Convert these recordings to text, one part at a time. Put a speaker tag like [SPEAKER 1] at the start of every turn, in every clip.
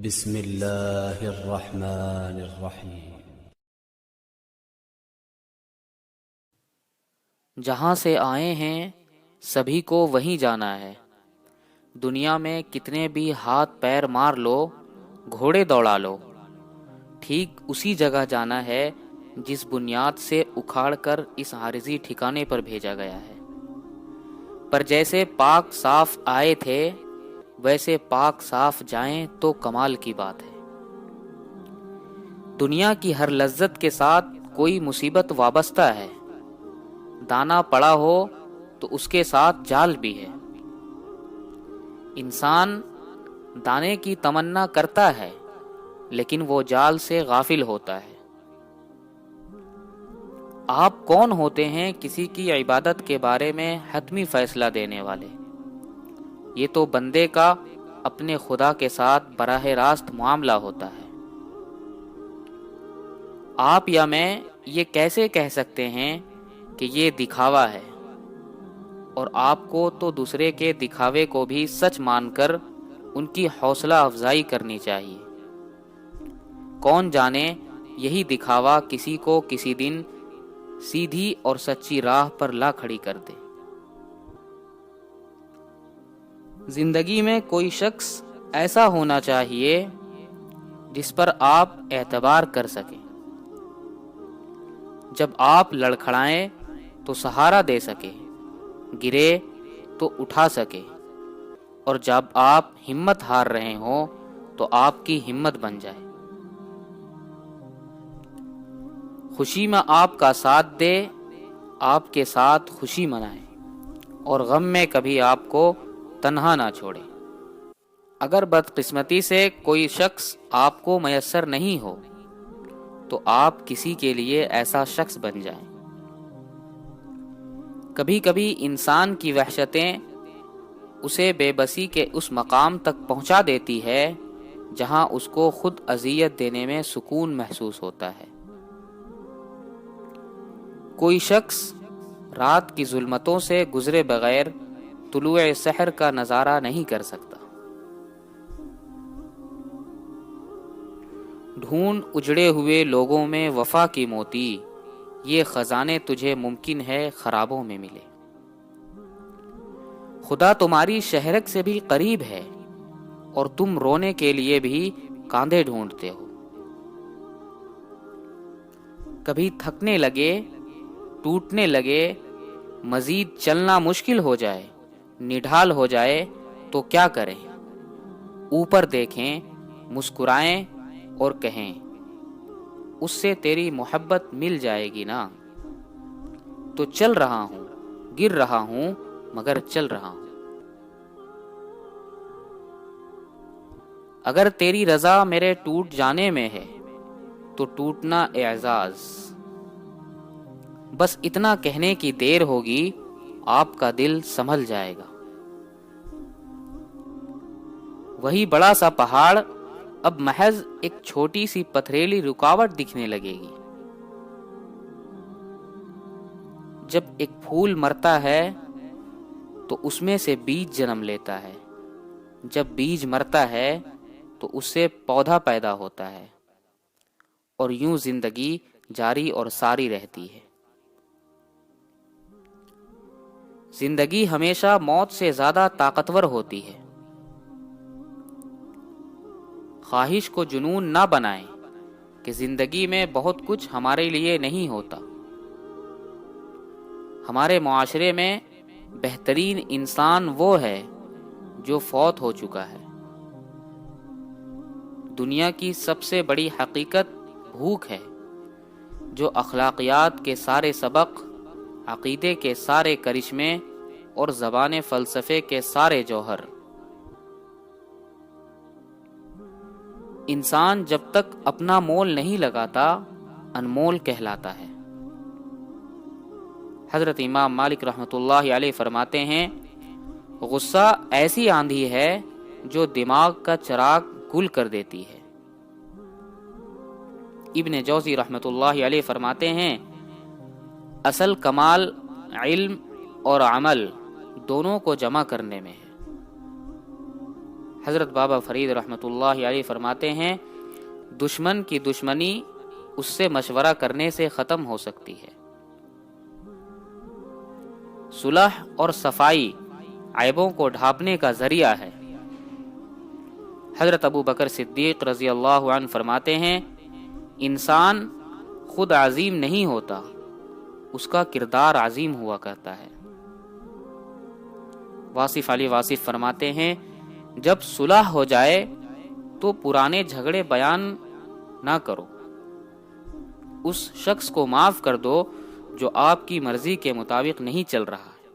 [SPEAKER 1] بسم اللہ الرحمن الرحیم۔
[SPEAKER 2] جہاں سے آئے ہیں سبھی کو وہیں جانا ہے۔ دنیا میں کتنے بھی ہاتھ پیر مار لو، گھوڑے دوڑا لو، ٹھیک اسی جگہ جانا ہے جس بنیاد سے اکھاڑ کر اس عارضی ٹھکانے پر بھیجا گیا ہے۔ پر جیسے پاک صاف آئے تھے ویسے پاک صاف جائیں تو کمال کی بات ہے۔ دنیا کی ہر لذت کے ساتھ کوئی مصیبت وابستہ ہے۔ دانا پڑا ہو تو اس کے ساتھ جال بھی ہے۔ انسان دانے کی تمنا کرتا ہے لیکن وہ جال سے غافل ہوتا ہے۔ آپ کون ہوتے ہیں کسی کی عبادت کے بارے میں حتمی فیصلہ دینے والے؟ یہ تو بندے کا اپنے خدا کے ساتھ براہ راست معاملہ ہوتا ہے۔ آپ یا میں یہ کیسے کہہ سکتے ہیں کہ یہ دکھاوا ہے، اور آپ کو تو دوسرے کے دکھاوے کو بھی سچ مان کر ان کی حوصلہ افزائی کرنی چاہیے۔ کون جانے یہی دکھاوا کسی کو کسی دن سیدھی اور سچی راہ پر لا کھڑی کر دے۔ زندگی میں کوئی شخص ایسا ہونا چاہیے جس پر آپ اعتبار کر سکیں۔ جب آپ لڑکھڑائیں تو سہارا دے سکے، گرے تو اٹھا سکے، اور جب آپ ہمت ہار رہے ہوں تو آپ کی ہمت بن جائے۔ خوشی میں آپ کا ساتھ دے، آپ کے ساتھ خوشی منائے، اور غم میں کبھی آپ کو تنہا نہ چھوڑے۔ اگر بدقسمتی سے کوئی شخص آپ کو میسر نہیں ہو تو آپ کسی کے لیے ایسا شخص بن جائیں۔ کبھی کبھی انسان کی وحشتیں اسے بے بسی کے اس مقام تک پہنچا دیتی ہے جہاں اس کو خود اذیت دینے میں سکون محسوس ہوتا ہے۔ کوئی شخص رات کی ظلمتوں سے گزرے بغیر طلوع سحر کا نظارہ نہیں کر سکتا۔ ڈھونڈ اجڑے ہوئے لوگوں میں وفا کی موتی، یہ خزانے تجھے ممکن ہے خرابوں میں ملے۔ خدا تمہاری شہرک سے بھی قریب ہے اور تم رونے کے لیے بھی کاندھے ڈھونڈتے ہو۔ کبھی تھکنے لگے، ٹوٹنے لگے، مزید چلنا مشکل ہو جائے، نڈھال ہو جائے تو کیا کریں؟ اوپر دیکھیں، مسکرائیں اور کہیں اس سے تیری محبت مل جائے گی نا۔ تو چل رہا ہوں، گر رہا ہوں، مگر چل رہا ہوں۔ اگر تیری رضا میرے ٹوٹ جانے میں ہے تو ٹوٹنا اعزاز۔ بس اتنا کہنے کی دیر ہوگی، آپ کا دل سنبھل جائے گا۔ وہی بڑا سا پہاڑ اب محض ایک چھوٹی سی پتھریلی رکاوٹ دکھنے لگے گی۔ جب ایک پھول مرتا ہے تو اس میں سے بیج جنم لیتا ہے، جب بیج مرتا ہے تو اس سے پودا پیدا ہوتا ہے، اور یوں زندگی جاری اور ساری رہتی ہے۔ زندگی ہمیشہ موت سے زیادہ طاقتور ہوتی ہے۔ خواہش کو جنون نہ بنائیں کہ زندگی میں بہت کچھ ہمارے لیے نہیں ہوتا۔ ہمارے معاشرے میں بہترین انسان وہ ہے جو فوت ہو چکا ہے۔ دنیا کی سب سے بڑی حقیقت بھوک ہے، جو اخلاقیات کے سارے سبق، عقیدے کے سارے کرشمے اور زبان فلسفے کے سارے جوہر۔ انسان جب تک اپنا مول نہیں لگاتا انمول کہلاتا ہے۔ حضرت امام مالک رحمۃ اللہ علیہ فرماتے ہیں، غصہ ایسی آندھی ہے جو دماغ کا چراغ گل کر دیتی ہے۔ ابن جوزی رحمۃ اللہ علیہ فرماتے ہیں، اصل کمال علم اور عمل دونوں کو جمع کرنے میں ہے۔ حضرت بابا فرید رحمۃ اللہ علیہ فرماتے ہیں دشمن کی دشمنی اس سے مشورہ کرنے سے ختم ہو سکتی ہے۔ صلح اور صفائی عیبوں کو ڈھانپنے کا ذریعہ ہے۔ حضرت ابو بکر صدیق رضی اللہ عنہ فرماتے ہیں انسان خود عظیم نہیں ہوتا، اس کا کردار عظیم ہوا کرتا ہے۔ واصف علی واصف فرماتے ہیں جب صلح ہو جائے تو پرانے جھگڑے بیان نہ کرو، اس شخص کو معاف کر دو جو آپ کی مرضی کے مطابق نہیں چل رہا ہے۔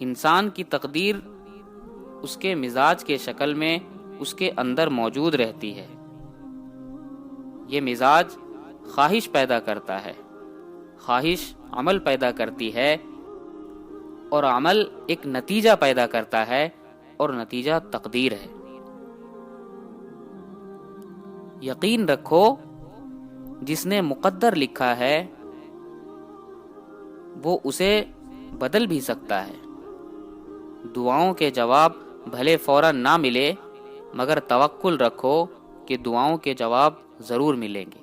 [SPEAKER 2] انسان کی تقدیر اس کے مزاج کے شکل میں اس کے اندر موجود رہتی ہے۔ یہ مزاج خواہش پیدا کرتا ہے، خواہش عمل پیدا کرتی ہے، اور عمل ایک نتیجہ پیدا کرتا ہے، اور نتیجہ تقدیر ہے۔ یقین رکھو جس نے مقدر لکھا ہے وہ اسے بدل بھی سکتا ہے۔ دعاؤں کے جواب بھلے فوراً نہ ملے مگر توکل رکھو کہ دعاؤں کے جواب ضرور ملیں گے۔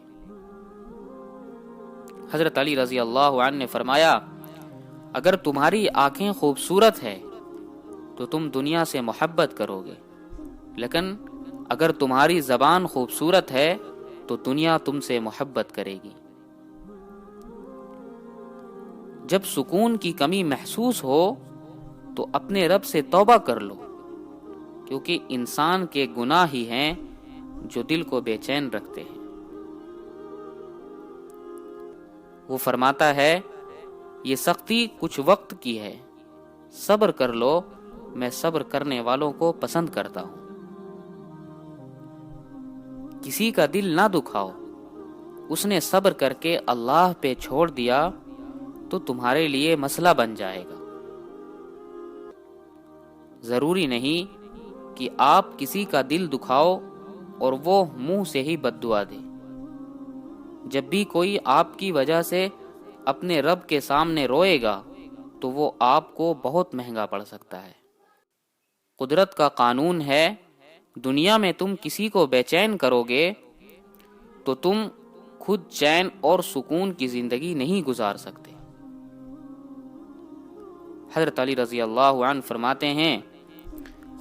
[SPEAKER 2] حضرت علی رضی اللہ عنہ نے فرمایا اگر تمہاری آنکھیں خوبصورت ہے تو تم دنیا سے محبت کرو گے، لیکن اگر تمہاری زبان خوبصورت ہے تو دنیا تم سے محبت کرے گی۔ جب سکون کی کمی محسوس ہو تو اپنے رب سے توبہ کر لو، کیونکہ انسان کے گناہ ہی ہیں جو دل کو بے چین رکھتے ہیں۔ وہ فرماتا ہے یہ سختی کچھ وقت کی ہے، صبر کر لو، میں صبر کرنے والوں کو پسند کرتا ہوں۔ کسی کا دل نہ دکھاؤ، اس نے صبر کر کے اللہ پہ چھوڑ دیا تو تمہارے لیے مسئلہ بن جائے گا۔ ضروری نہیں کہ آپ کسی کا دل دکھاؤ اور وہ منہ سے ہی بد دعا دے۔ جب بھی کوئی آپ کی وجہ سے اپنے رب کے سامنے روئے گا تو وہ آپ کو بہت مہنگا پڑ سکتا ہے۔ قدرت کا قانون ہے دنیا میں تم کسی کو بے چین کرو گے تو تم خود چین اور سکون کی زندگی نہیں گزار سکتے۔ حضرت علی رضی اللہ عنہ فرماتے ہیں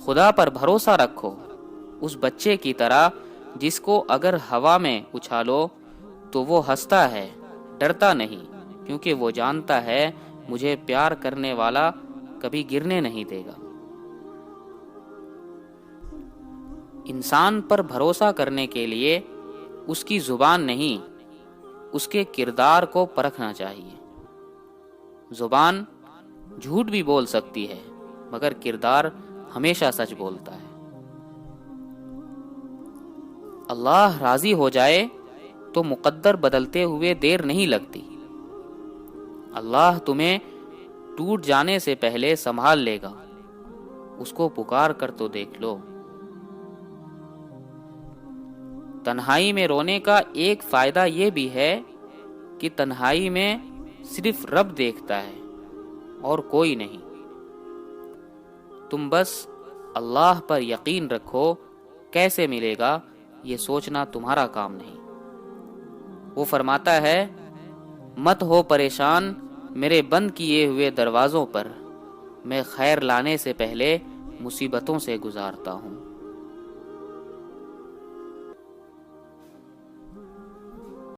[SPEAKER 2] خدا پر بھروسہ رکھو اس بچے کی طرح جس کو اگر ہوا میں اچھالو تو وہ ہنستا ہے، ڈرتا نہیں، کیونکہ وہ جانتا ہے مجھے پیار کرنے والا کبھی گرنے نہیں دے گا۔ انسان پر بھروسہ کرنے کے لیے اس کی زبان نہیں، اس کے کردار کو پرکھنا چاہیے۔ زبان جھوٹ بھی بول سکتی ہے مگر کردار ہمیشہ سچ بولتا ہے۔ اللہ راضی ہو جائے تو مقدر بدلتے ہوئے دیر نہیں لگتی۔ اللہ تمہیں ٹوٹ جانے سے پہلے سنبھال لے گا، اس کو پکار کر تو دیکھ لو۔ تنہائی میں رونے کا ایک فائدہ یہ بھی ہے کہ تنہائی میں صرف رب دیکھتا ہے اور کوئی نہیں۔ تم بس اللہ پر یقین رکھو، کیسے ملے گا یہ سوچنا تمہارا کام نہیں۔ وہ فرماتا ہے مت ہو پریشان میرے بند کیے ہوئے دروازوں پر، میں خیر لانے سے پہلے مصیبتوں سے گزارتا ہوں۔